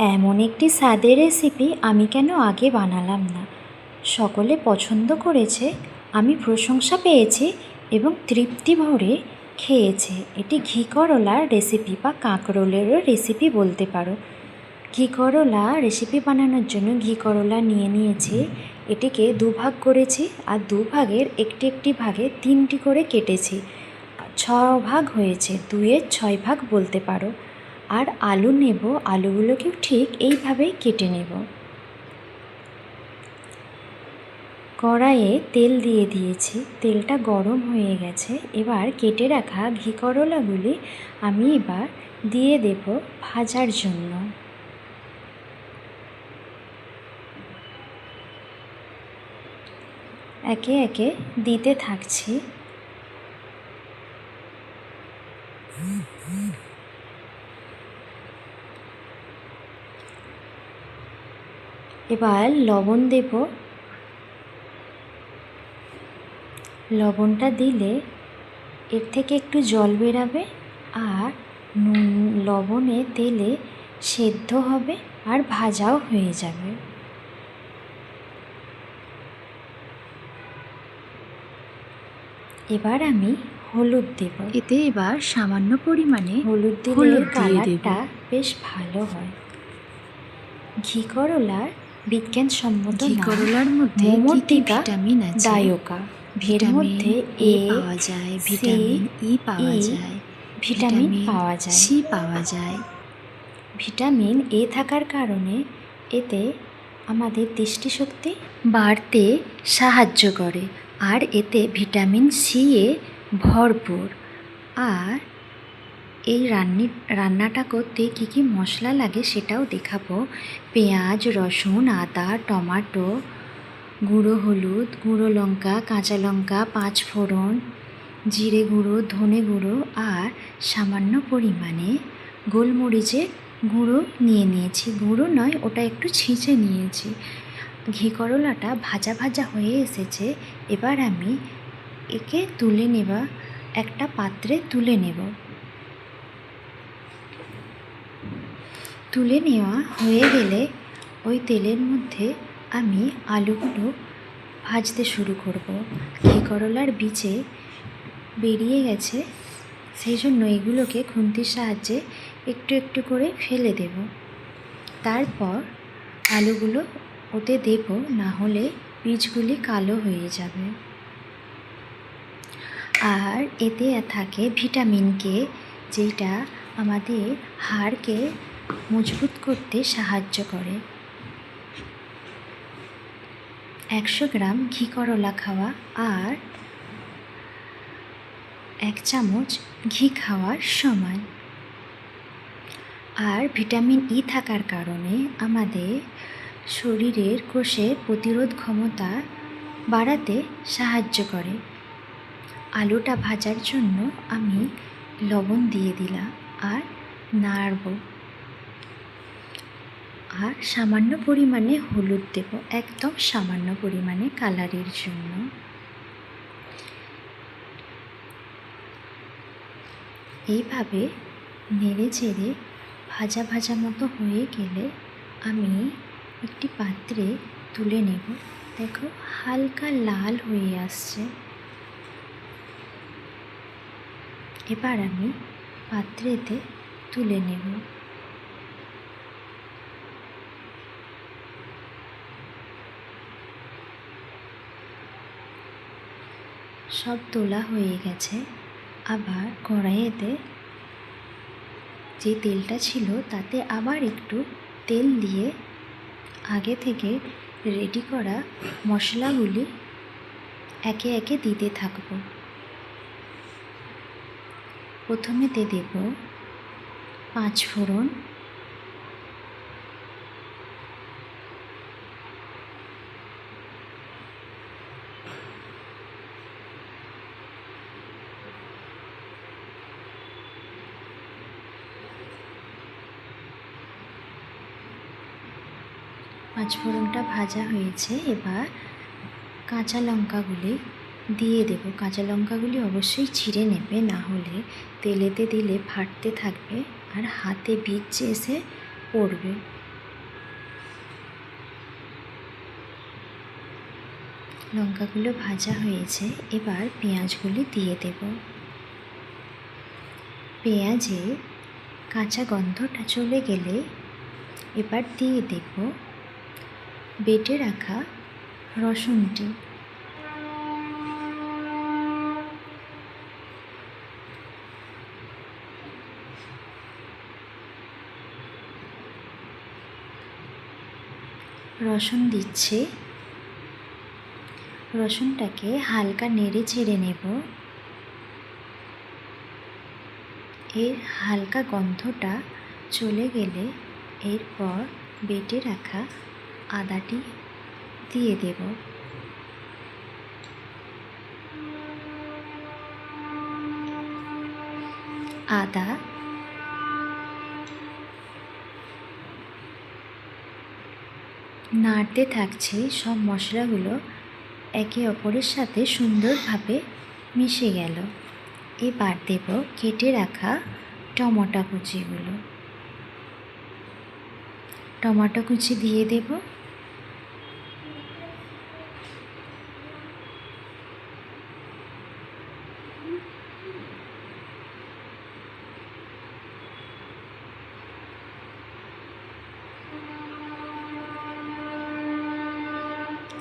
এমন একটি স্বাদের রেসিপি আমি কেন আগে বানালাম না। সকলে পছন্দ করেছে, আমি প্রশংসা পেয়েছি এবং তৃপ্তি ভরে খেয়েছে। এটি ঘি করলার রেসিপি বা কাঁকরোলেরও রেসিপি বলতে পারো। ঘি করলা রেসিপি বানানোর জন্য ঘি করলা নিয়ে নিয়েছি। এটিকে দুভাগ করেছি আর দুভাগের একটি একটি ভাগে 3টি করে কেটেছি। 6 ভাগ হয়েছে, 2-এর 6 ভাগ বলতে পারো। আর আলু নেব, আলুগুলোকেও ঠিক এইভাবেই কেটে নেব। কড়াইয়ে তেল দিয়ে দিয়েছি, তেলটা গরম হয়ে গেছে। এবার কেটে রাখা ঘি করলাগুলি আমি এবার দিয়ে দেব ভাজার জন্য। একে একে দিতে থাকছি। এবার লবণ দেব। লবণটা দিলে এর থেকে একটু জল বেরাবে আর লবণে তেলে সেদ্ধ হবে আর ভাজাও হয়ে যাবে। এবার আমি হলুদ দেব। এতে এবার সামান্য পরিমাণে হলুদ দিলে কালারটা বেশ ভালো হয়। ঘি করলার বিজ্ঞানসম্মত ঘি করলার মধ্যে কি কি ভিটামিন আছে? ডায়োকা। এর মধ্যে এ পাওয়া যায়, ভিটামিন ই পাওয়া যায়, ভিটামিন পাওয়া যায়, সি পাওয়া যায়। ভিটামিন এ থাকার কারণে এতে আমাদের দৃষ্টিশক্তি বাড়তে সাহায্য করে। আর এতে ভিটামিন সি এ ভরপুর। আর এই রান্নাটা করতে কী কী মশলা লাগে সেটাও দেখাবো। পেঁয়াজ, রসুন, আদা, টমেটো, গুঁড়ো হলুদ, গুঁড়ো লঙ্কা, কাঁচা লঙ্কা, 5 ফোড়ন, জিরে গুঁড়ো, ধনে গুঁড়ো আর সামান্য পরিমাণে গোলমরিচের গুঁড়ো নিয়ে নিয়েছি। গুঁড়ো নয়, ওটা একটু ছিঁচে নিয়েছি। ঘি করলাটা ভাজা ভাজা হয়ে এসেছে। এবার আমি একে তুলে নেবা, একটা পাত্রে তুলে নেব। তুলে নেওয়া হয়ে গেলে ওই তেলের মধ্যে আমি আলুগুলো ভাজতে শুরু করব। ঘি করলার বীজে বেরিয়ে গেছে, সেই জন্য এগুলোকে খুন্তির সাহায্যে একটু একটু করে ফেলে দেব। তারপর আলুগুলো ওতে দেব, না হলে বীজগুলি কালো হয়ে যাবে। আর এতে থাকে ভিটামিন কে, যেটা আমাদের হাড়কে মজবুত করতে সাহায্য করে। 100 গ্রাম ঘি করলা খাওয়া আর 1 চামচ ঘি খাওয়ার সমান। আর ভিটামিন ই থাকার কারণে আমাদের শরীরের কোষের প্রতিরোধ ক্ষমতা বাড়াতে সাহায্য করে। আলুটা ভাজার জন্য আমি লবণ দিয়ে দিলাম আর নাড়ব। আর সামান্য পরিমাণে হলুদ দেব, একদম সামান্য পরিমাণে কালারের জন্য। এইভাবে নেড়ে চেড়ে ভাজা ভাজা মতো হয়ে গেলে আমি একটি পাত্রে তুলে নেব। দেখো হালকা লাল হয়ে আসছে। এবার আমি পাত্রেতে তুলে নেব। সব তোলা হয়ে গেছে। আবার কড়াইয়েতে যে তেলটা ছিল তাতে আবার একটু তেল দিয়ে আগে থেকে রেডি করা মশলাগুলি একে একে দিতে থাকব। প্রথমেতে দেব 5 ফোড়ন, পাঁচফোড়নটা ভাজা হয়েছে। এবার কাঁচা লঙ্কাগুলি দিয়ে দেব। কাঁচা লঙ্কাগুলি অবশ্যই ছিঁড়ে নেবে, না হলে তেলেতে দিলে ফাটতে থাকবে আর হাতে বীজ এসে পড়বে। লঙ্কাগুলো ভাজা হয়েছে, এবার পেঁয়াজগুলি দিয়ে দেব। পেঁয়াজে কাঁচা গন্ধটা চলে গেলে এবার দিয়ে দেব বেটে রাখা রসুনটি। রসুন দিচ্ছি, রসুনটাকে হালকা নেড়ে চেড়ে নেব। এর হালকা গন্ধটা চলে গেলে এরপর বেটে রাখা আদাটি দিয়ে দেব। আদা, নাড়তে থাকছে, সব মশলাগুলো একে অপরের সাথে সুন্দরভাবে মিশে গেল। এবার দেব কেটে রাখা টমেটো কুচিগুলো। টমেটো কুচি দিয়ে দেব।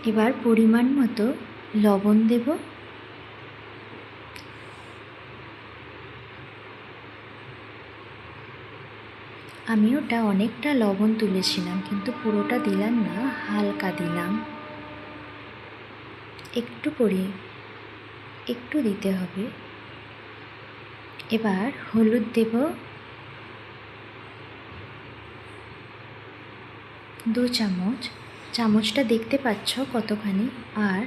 এবার পরিমাণ মতো লবণ দেব। আমি ওটা অনেকটা লবণ তুলেছিলাম, কিন্তু পুরোটা দিলাম না, হালকা দিলাম। একটু দিতে হবে। এবার হলুদ দেব 2 চামচ, চামচটা দেখতে পাচ্ছ কতখানি। আর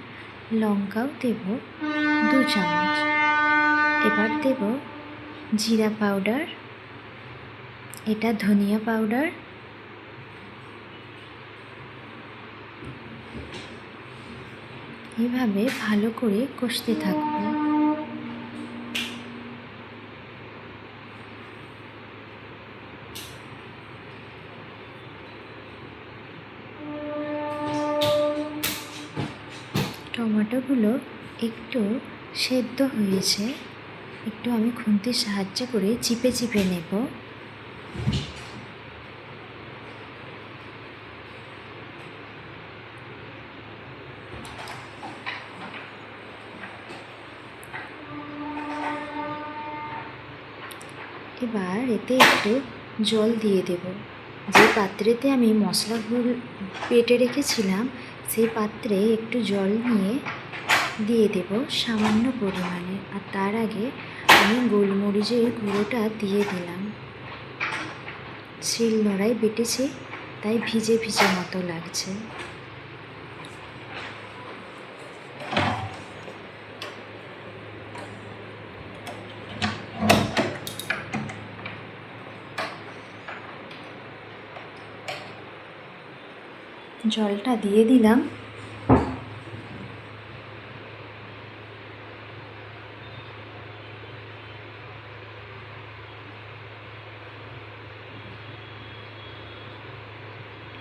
লঙ্কাও দেব 2 চামচ। এবার দেব জিরা পাউডার, এটা ধনিয়া পাউডার, এভাবে ভালো করে কষতে থাকবো। টমেটোগুলো একটু সেদ্ধ হয়েছে, একটু আমি খুন্তির সাহায্য করে চিপে চিপে নেব। এবার এতে একটু জল দিয়ে দেব। যে পাত্রেতে আমি মশলাগুলো বেটে রেখেছিলাম সেই পাত্রে একটু জল নিয়ে দিয়ে দেব সামান্য পরিমাণে। আর তার আগে আমি গোলমরিচের গুঁড়োটা দিয়ে দিলাম। শিল নোড়ায় বেটেছি, তাই ভিজে ভিজে মতো লাগছে। জলটা দিয়ে দিলাম।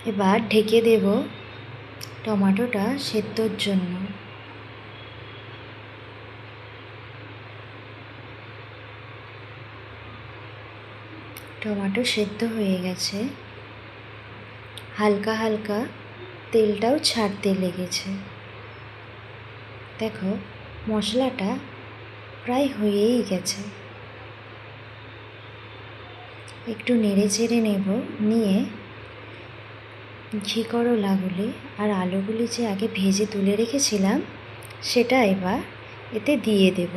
এবার ঢেকে দেব টমেটোটা সেদ্ধর জন্য। টমেটো সেদ্ধ হয়ে গেছে, হালকা হালকা তেলটাও ছাড়তে লেগেছে। দেখো মশলাটা প্রায় হয়েই গেছে। একটু নেড়ে চেড়ে নেব, নিয়ে ঘি করলাগুলি আর আলুগুলি যে আগে ভেজে তুলে রেখেছিলাম সেটা এবার এতে দিয়ে দেব।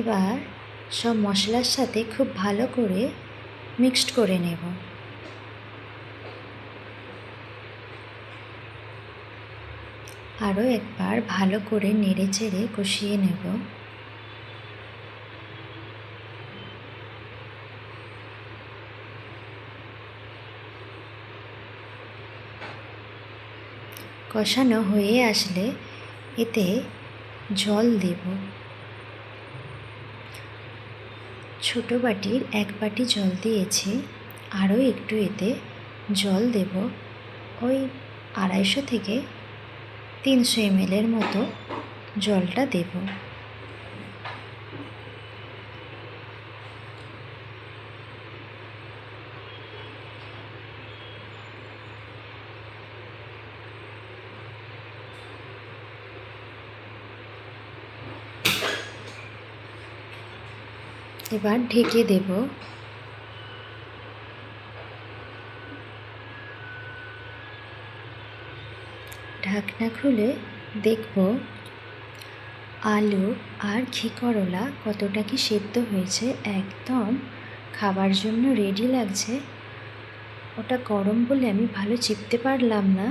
এবার সব মশলার সাথে খুব ভালো করে মিক্সড করে নেব। আরও একবার ভালো করে নেড়ে চেড়ে কষিয়ে নেব। কষানো হয়ে আসলে এতে জল দেব। ছোটো বাটির 1 বাটি জল দিয়েছি, আরও একটু এতে জল দেব। ওই 250 থেকে 300 ml মতো জলটা দেব। এবার ঢেকে দেব। ঢাকনা খুলে দেখব আলু আর ঘি করলা কতটা কি সেদ্ধ হয়েছে। একদম খাবার জন্য রেডি লাগছে। ওটা গরম বলে আমি ভালো চিপতে পারলাম না,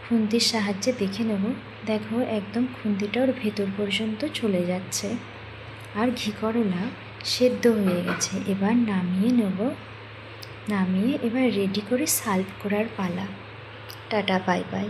খুন্তির সাহায্যে দেখে নেব। দেখো একদম খুন্তিটা ওর ভেতর পর্যন্ত চলে যাচ্ছে আর ঘি করলা সেদ্ধ হয়ে গেছে। এবার নামিয়ে নেব। নামিয়ে এবার রেডি করে সার্ভ করার পালা। Tata, bye bye.